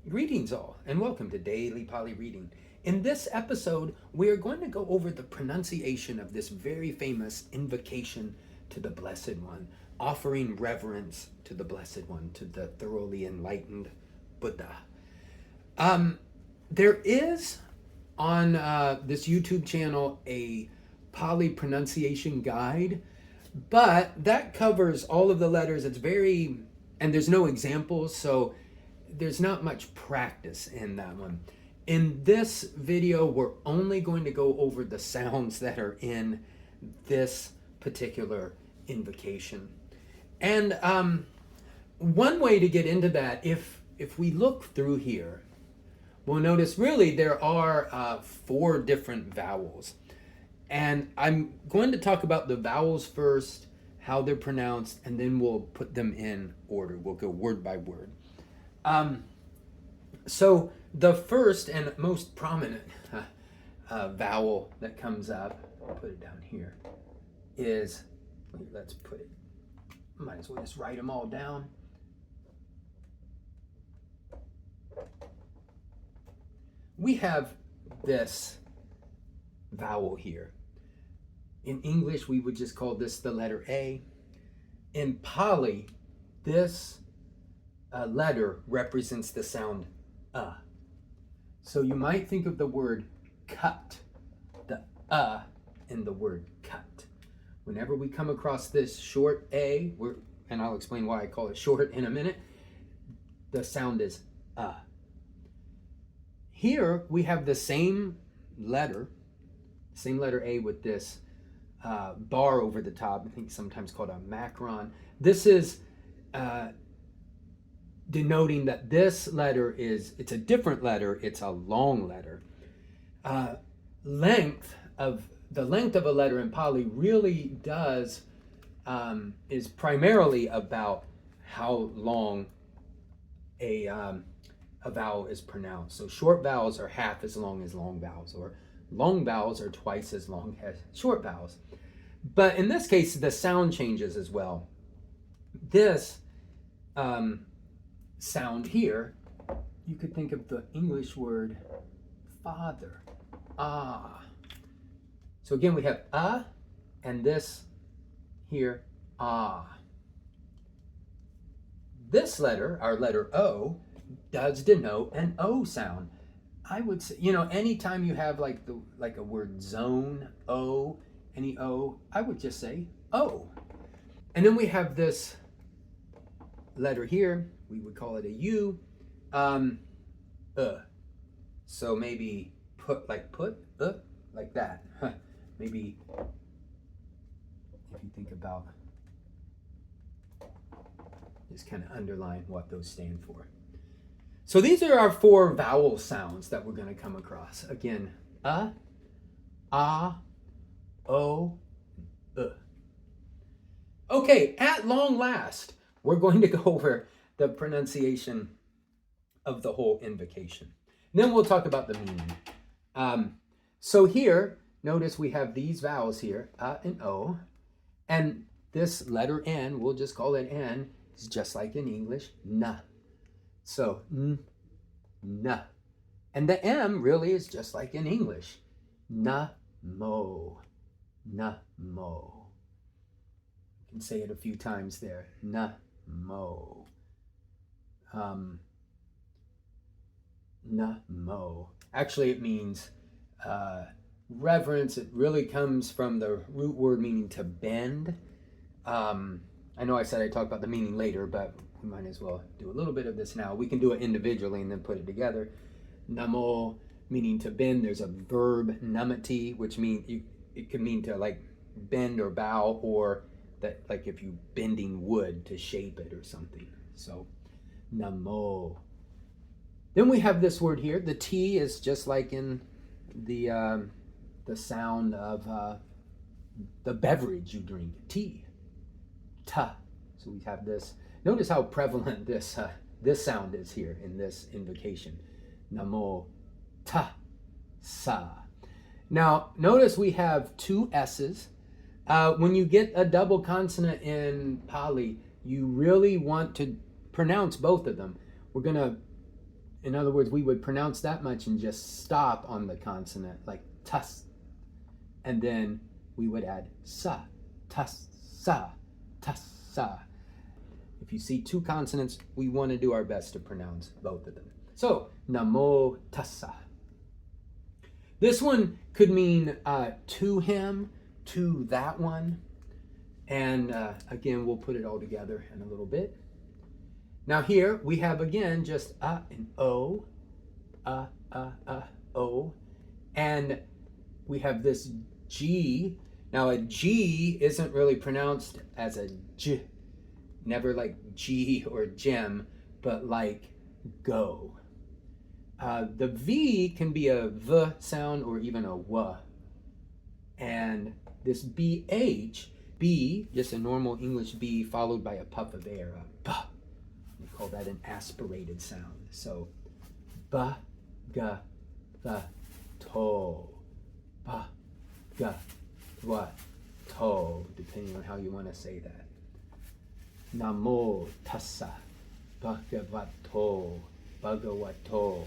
Greetings all, and welcome to Daily Pali Reading. In this episode, we are going to go over the pronunciation of this very famous invocation to the Blessed One, offering reverence to the Blessed One, to the thoroughly enlightened Buddha. There is on this YouTube channel a Pali pronunciation guide, but that covers all of the letters. It's very, and there's no examples, so there's not much practice in that one. In this video, we're only going to go over the sounds that are in this particular invocation. And one way to get into that, if we look through here, we'll notice really there are 4 different vowels. And I'm going to talk about the vowels first, how they're pronounced, and then we'll put them in order. We'll go word by word. So the first and most prominent vowel that comes up, I'll put it down here, is, let's put it, might as well just write them all down. We have this vowel here. In English, we would just call this the letter A. In Pali, this letter represents the sound So you might think of the word cut, the in the word cut. Whenever we come across this short A, and I'll explain why I call it short in a minute, the sound is Here we have the same letter A with this bar over the top. I think sometimes called a macron. This is denoting that this letter it's a different letter, it's a long letter. The length of a letter in Pali really is primarily about how long a vowel is pronounced. So short vowels are half as long as long vowels, or long vowels are twice as long as short vowels. But in this case, the sound changes as well. This sound here, you could think of the English word father, So again, we have and this here, This letter, our letter O, does denote an O sound. I would say, anytime you have like a word zone, O, any O, I would just say O. And then we have this letter here, we would call it a U, So maybe put, like that. Maybe if you think about, just kind of underline what those stand for. So these are our 4 vowel sounds that we're going to come across. Again, O, Okay, at long last, we're going to go over the pronunciation of the whole invocation. And then we'll talk about the meaning. So here, notice we have these vowels here, and O. And this letter N, we'll just call it N, is just like in English, na. So, na. And the M really is just like in English, Namo, Namo. You can say it a few times there, Namo. Namo. Actually, it means reverence. It really comes from the root word meaning to bend. I know I said I'd talk about the meaning later, but we might as well do a little bit of this now. We can do it individually and then put it together. Namo, meaning to bend. There's a verb, namati, which means it could mean to like bend or bow, or that like if you bending wood to shape it or something. So Namo. Then we have this word here. The T is just like in the sound of the beverage you drink, tea. Ta. So we have this. Notice how prevalent this sound is here in this invocation. Namo tassa. Now notice we have 2 S's. When you get a double consonant in Pali, you really want to pronounce both of them. We're going to In other words, we would pronounce that much and just stop on the consonant, like tuss. And then we would add sa, tassa, tassa. If you see two consonants, we want to do our best to pronounce both of them. So, Namo tassa. This one could mean to him, to that one. And again, we'll put it all together in a little bit. Now here we have again just and o, o. And we have this G. Now a G isn't really pronounced as a J, never like G or gem, but like go. The V can be a V sound or even a W. And this BH, B, just a normal English B followed by a puff of air, a B. We call that an aspirated sound. So, ba, ga, the, to, ba, ga, wa, to, depending on how you want to say that. Namo tassa, bhagavato, bhagavato.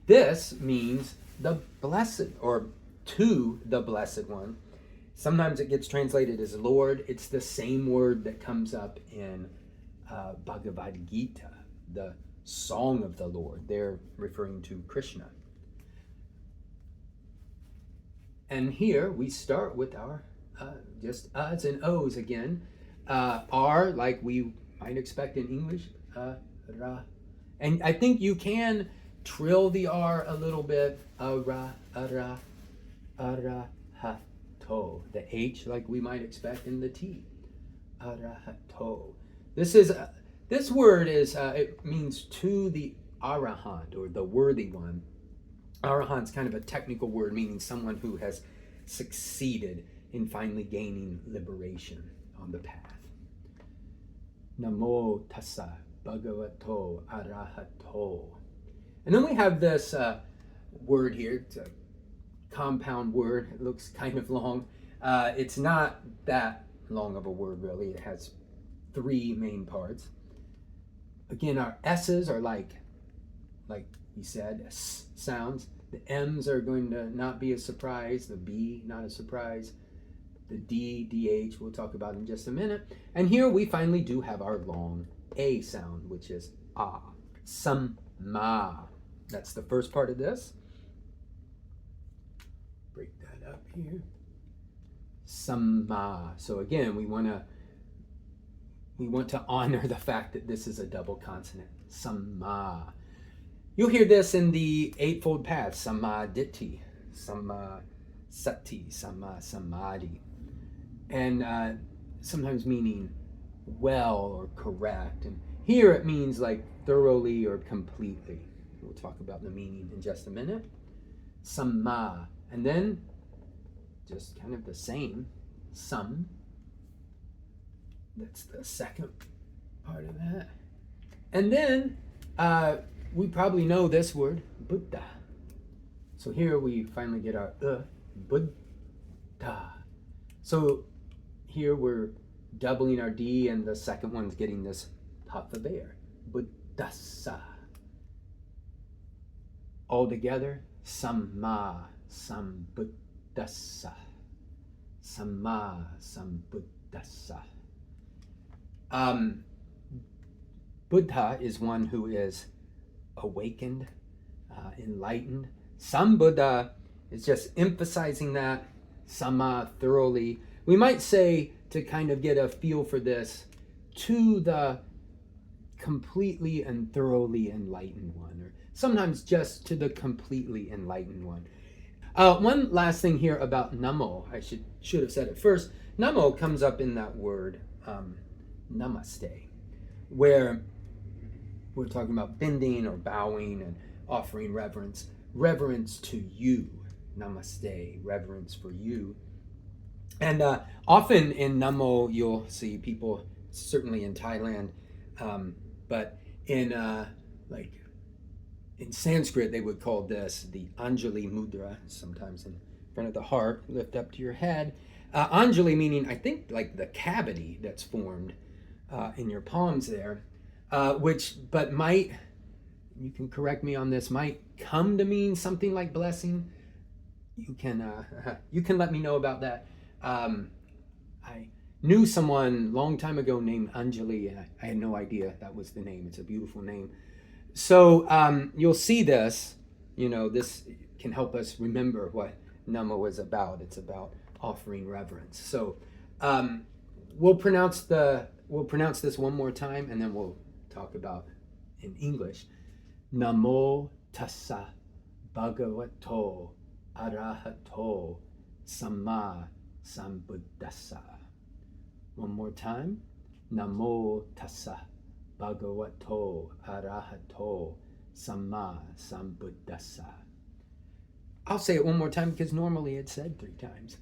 This means the blessed, or to the blessed one. Sometimes it gets translated as Lord. It's the same word that comes up in Bhagavad Gita, the song of the Lord. They're referring to Krishna. And here we start with our just U's and O's again. R, like we might expect in English, ra. And I think you can trill the R a little bit. Ara, ara, arahato. The H, like we might expect in the T. Arahato. This word is it means to the arahant, or the worthy one. Arahant's kind of a technical word meaning someone who has succeeded in finally gaining liberation on the path. Namo tassa bhagavato arahato. And then we have this word here. It's a compound word. It looks kind of long. It's not that long of a word, really. It has three main parts. Again, our S's are like we said, S sounds. The M's are going to not be a surprise. The B, not a surprise. The D, DH, we'll talk about in just a minute. And here we finally do have our long A sound, which is A. Samma. That's the first part of this. Break that up here. Samma. So again, we want to honor the fact that this is a double consonant. Samma. You'll hear this in the Eightfold Path. Sammaditthi, Samma Sati, Samma Samadhi. And sometimes meaning well or correct. And here it means like thoroughly or completely. We'll talk about the meaning in just a minute. Samma. And then just kind of the same. Sam. That's the second part of that. And then we probably know this word, Buddha. So here we finally get our Buddha. So here we're doubling our D, and the second one's getting this puff of air. Buddhassa. All together, sammāsambuddhassa. Sammāsambuddhassa. Buddha is one who is awakened, enlightened. Sambuddha is just emphasizing that. Samma, thoroughly. We might say, to kind of get a feel for this, to the completely and thoroughly enlightened one, or sometimes just to the completely enlightened one. One last thing here about Namo. I should have said it first. Namo comes up in that word, namaste, where we're talking about bending or bowing and offering reverence. Reverence to you. Namaste. Reverence for you. And often in Namo, you'll see people, certainly in Thailand, but in in Sanskrit, they would call this the Anjali Mudra, sometimes in front of the heart, lift up to your head. Anjali meaning, I think, like the cavity that's formed in your palms there, but might you can correct me on this, might come to mean something like blessing. You can let me know about that. I knew someone long time ago named Anjali, and I had no idea that was the name. It's a beautiful name. So you'll see this. This can help us remember what Namo is about. It's about offering reverence. So we'll pronounce this one more time, and then we'll talk about in English. Namo tassa bhagavato arahato sammāsambuddhassa. One more time. Namo tassa bhagavato arahato sammāsambuddhassa. I'll say it one more time because normally it's said 3 times.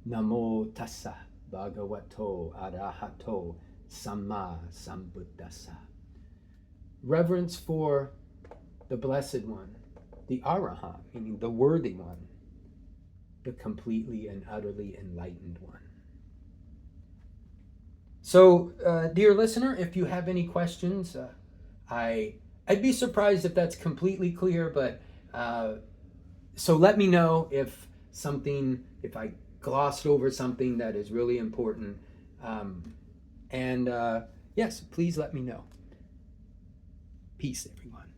Namo tassa bhagavato arahato sammāsambuddhassa. Reverence for the Blessed One, the Arahant, meaning the worthy one, the completely and utterly enlightened one. So, dear listener, if you have any questions, I'd be surprised if that's completely clear, but so let me know if I glossed over something that is really important. Yes, please let me know. Peace, everyone.